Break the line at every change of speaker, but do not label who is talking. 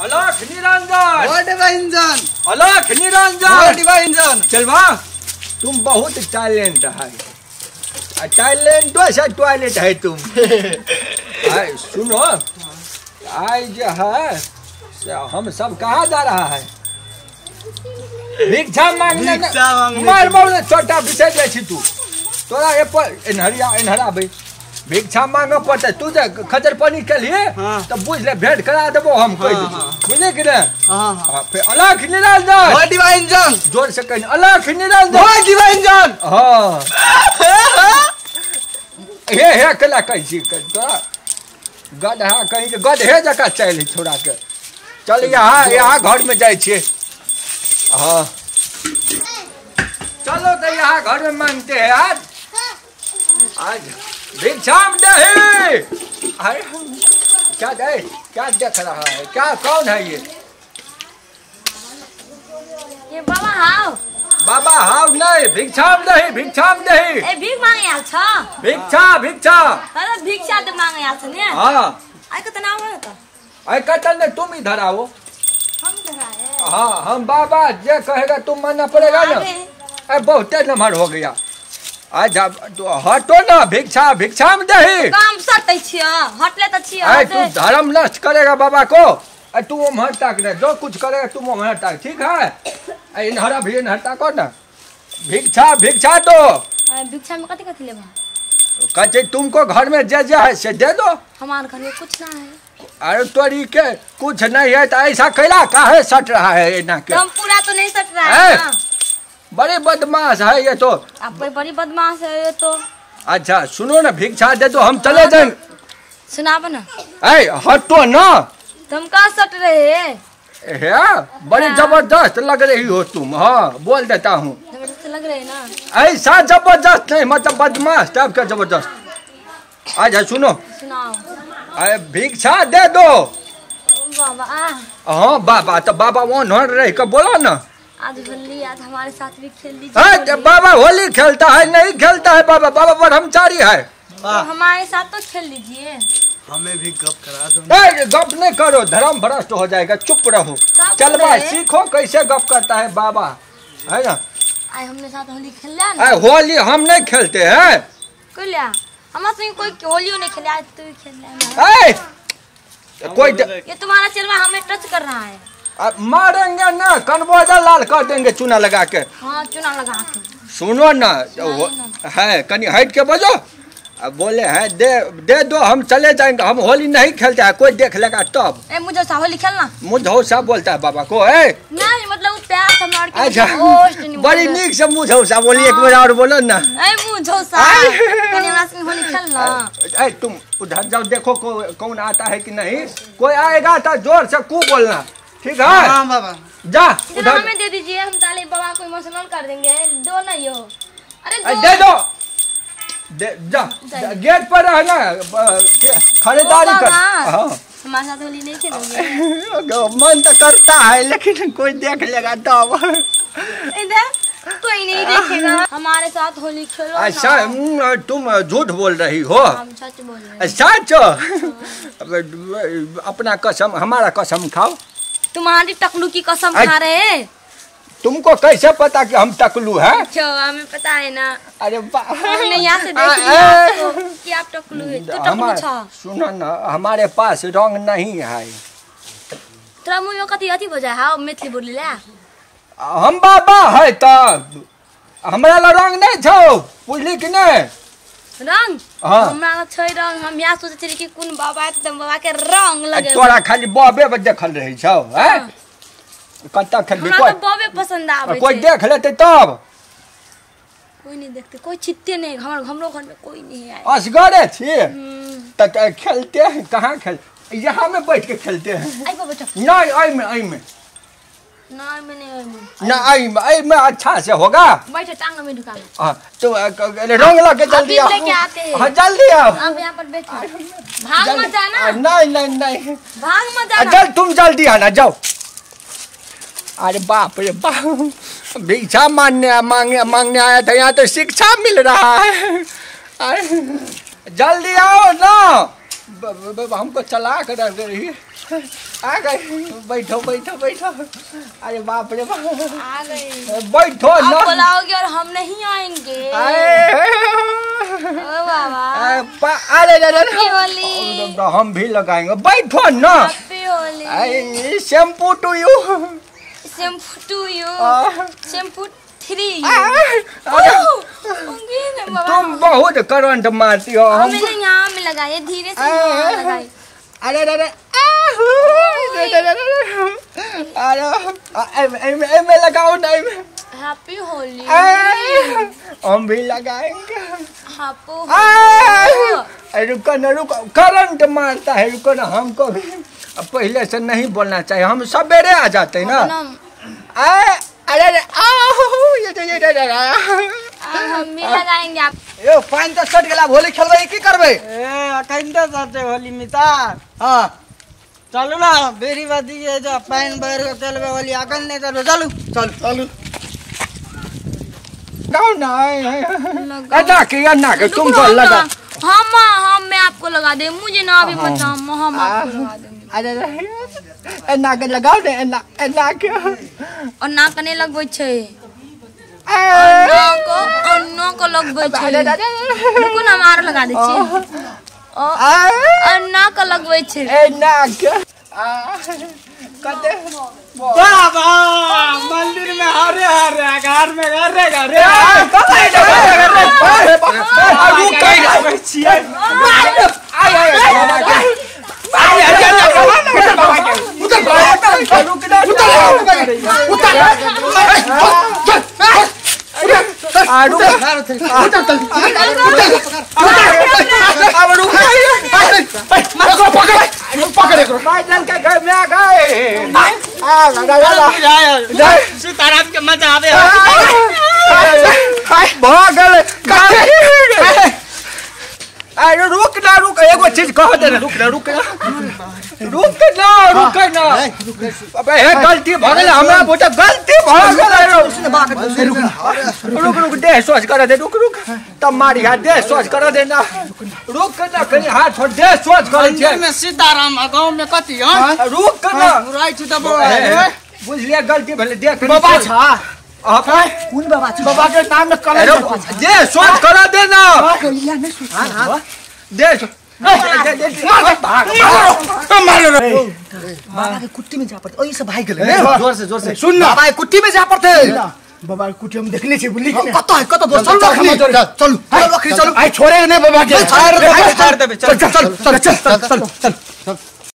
अलख निरंजन।
अलख निरंजन।
चलवा तुम बहुत टैलेंट है, टैलेंट से टॉयलेट है तुम। सुनो आज जो है हम सब कहाँ जा रहा है? भिक्षा मांगने। मार बोल छोटा विषय जाए तू तोरा एनहरा भाई भिक्षा मांग पड़ता तू खजर पानी के लिए तो बुझ ले भेंट करा देबो हम कह बुझले कि नहीं? फिर अलख निरंजन जोर से कहीं अलख निरंजन। हाँ हे कला कही तोरा गधा कहीं गधे जगह चल छोड़ा के चल यहाँ घर में जाए छे। हाँ चलो तो यहाँ घर में मांगते हैं आज भिक्षाम दही। क्या दे क्या देख रहा है? क्या कौन है ये बाबा हाउ नहीं भिक्षाम दही
भीख मांगे आल छ
भिक्षा
अरे भिक्षा तो मांगे आल छ ने।
हाँ
आई कत नाम है तो
आई कतन ने तुम इधर आओ।
हम धराए
हाँ हम बाबा जे कहेगा तुम मानना पड़ेगा ना। अरे बहुत नंबर हो गया आज हटो ना भिक्षाम दही
काम सटै छिय हटले त छिय।
अरे तू धर्म नष्ट करेगा बाबा को। अरे तू वो हटता कि जो कुछ करेगा तुम वो हटता ठीक है। इनहरा भी इनहरता को ना भिक्षा दो।
भिक्षा में कथी कथी लेबा?
कहते तुमको घर में जे है से दे दो।
हमारे घर में कुछ ना है।
अरे तोरी के कुछ नहीं है तो ऐसा कैला काहे सट रहा है ना के?
हम पूरा तो नहीं सट रहा है ना।
बड़ी बदमाश है ये तो।
आप कोई बड़ी बदमाश है ये तो।
अच्छा सुनो ना भिक्षा दे दो हम चले जाएंगे।
सुनाब ना।
हटो ना।
तुम कहाँ सट रहे
है बड़ी जबरदस्त लग रही हो तुम। हाँ बोल देता हूँ
जबरदस्त लग रहे ना।
ऐसा जबरदस्त नहीं मतलब बदमाश टाइप का जबरदस्त। अच्छा सुनो
सुनाओ।
भिक्षा दे दो
बाबा।
हाँ बाबा तो बाबा वहाँ रह कर बोला ना
आज होली आज हमारे साथ भी खेल लीजिए।
बाबा होली खेलता है नहीं खेलता है बाबा ब्रह्मचारी है।
तो हमारे साथ तो खेल लीजिए।
हमें भी गप करा दो।
गप नहीं करो धर्म भ्रष्ट हो जाएगा चुप रहो। चल भाई सीखो कैसे गप करता है बाबा है ना।
आज हमने साथ होली खेल लिया।
होली हम नहीं खेलते हैं।
हमारे कोई होली नहीं खेला आज तू खेल
कोई
ये तुम्हारा चलवा हमें टच कर रहा है।
मारेंगे ना कनबोजा लाल कर देंगे चूना लगा के।
हाँ चूना लगा के।
सुनो ना है कहीं हट के बजो। अब बोले हैं दे दो हम चले जाएंगे हम होली नहीं खेलते हैं कोई देख लेगा तब।
मुझे होली खेलना
मुझौसा बोलता है बाबा को।
नहीं मतलब प्यार से
अच्छा बड़ी नीक से मुझौसा बोली एक बार और बोलो ना।
मुझौसा होली खेलना।
तुम उधर जाओ देखो कौन आता है कि नहीं। कोई आएगा तो जोर से कू बोलना ठीक है।
हाँ बाबा
जा
उधर हमें दे दीजिए हम ताले बाबा को इमोशनल कर देंगे। दो नहीं हो। अरे
दे दो जा गेट पर रहना खरीदारी कर।
हमारे साथ होली नहीं खेलोगे?
मन तो करता है लेकिन कोई देख लेगा तब।
इधर कोई नहीं देखेगा। हमारे साथ होली खेलो।
अच्छा तुम झूठ बोल रही हो।
हम सच बोल रहे हैं।
सच अपना कसम हमारा कसम खाओ।
तुम्हारी टकलू की कसम खा रहे हैं।
तुमको कैसे पता कि हम टकलू है?
हमें पता है ना।
अरे
हमने यहाँ से देख लिया कि आप टकलू है। तो टकलू छा।
सुनो ना हमारे पास रंग नहीं है।
तोरा मुँह में कथी अथी बजा है मैथिली बोली ला।
हम बाबा है तब हमारा ला रंग नहीं छो बुझली कि नहीं?
रंग हमरा छै रंग हम यहाँ सोचे कि कौन बाबा है तो बाबा के रंग लगे।
तोरा खाली बाबे देखल रही छौ हैं कत्ता खेलबी?
हमरा तो बाबे पसंद आवे।
कोई देख लेते तब।
कोई नहीं देखते कोई छित्ते नहीं हमरो घर में कोई नहीं है।
असगरे छी त खेलते हैं कहाँ खेल यहाँ में बैठ के खेलते हैं।
आई बाबा
नहीं आई में
ना
आई में अच्छा से होगा।
बैठे टांग में ढुका लो।
हाँ तो रंग लगे जल्दी आओ। हाँ जल्दी आओ।
अब यहाँ पर बैठो भाग मत जाना।
नहीं
भाग मत जाना।
तुम जल्दी आना जाओ। अरे बाप रे बाप भिक्षा मांगने आया था यहाँ तो शिक्षा मिल रहा है। जल्दी आओ ना हमको चला कर रही आ गए। बैठो बैठो बैठो। अरे बाप रे बाप,
आ गए।
बैठो
आप
ना।
बुलाओगे और हम नहीं आएंगे। ओ बाबा
अरे
हैप्पी होली।
हम भी लगाएंगे, बैठो ना।
Happy Holi.
Shampoo to you.
Shampoo to you. Shampoo 3
तुम बहुत करंट मारती हो।
हम यहाँ में लगाए, धीरे से यहाँ लगाए।
अरे अरे अरे में लगाओ ना।
हैप्पी होली।
हम भी लगाएंगे। रुको ना रुको, करंट मारता है। रुको ना, हमको भी पहले से नहीं बोलना चाहिए, हम सवेरे आ जाते हैं ना। अरे अरे
हम भी लगाएंगे। आप
यो पानी तो सट गेला, होली खेलबे की करबे? कहिंदा साथे होली मिता। हां चलो ना, बेरी बादी ये जो पानी भर के चलबे होली आगन नहीं चलो। चलो चल चलो
गाओ ना। ना के तुमको लगा।
हम मैं आपको लगा दे, मुझे ना भी पता। हम आपको लगा देंगे।
अरे ना के लगाओ ने। ना के
और ना कने लगबै छै। अन्नो को लगबै छै। रुको ना, मार लगा दे छी। अन्ना को लगबै छै।
ना के कते
बाबा मंदिर में हरे हरे, घर में हरे हरे। सीताराम के मजा आवे।
अरे रुक ना, एगो चीज कह दे। रुक ना। अबे हे गलती भ गेल, हमरा बोटा गलती भ गेल। रुक दे सोच कर दे। रुक तब मारी हाथ दे सोच कर दे ना। रुक ना, कनी हाथ छोड़ दे सोच कर छे।
में सीताराम गांव में कथी? हां
रुक ना,
राइट त बाबा
बुझलिए गलती भेले। देख
बाबा छा।
कौन बाबा छे?
बाबा के नाम में कलर
दे सोच कर दे ना। दे
बाबा के कुट्टी में जा पड़ते। ओई से भाई गेले। जोर से सुन ना, बाबा के कुट्टी में जा पड़ते। बाबा के कुट्टी हम देखले छे, बुली कत है कत दोस्त। चल रखी चल। आई छोड़े नहीं बाबा के। छोड़ देबे। चल।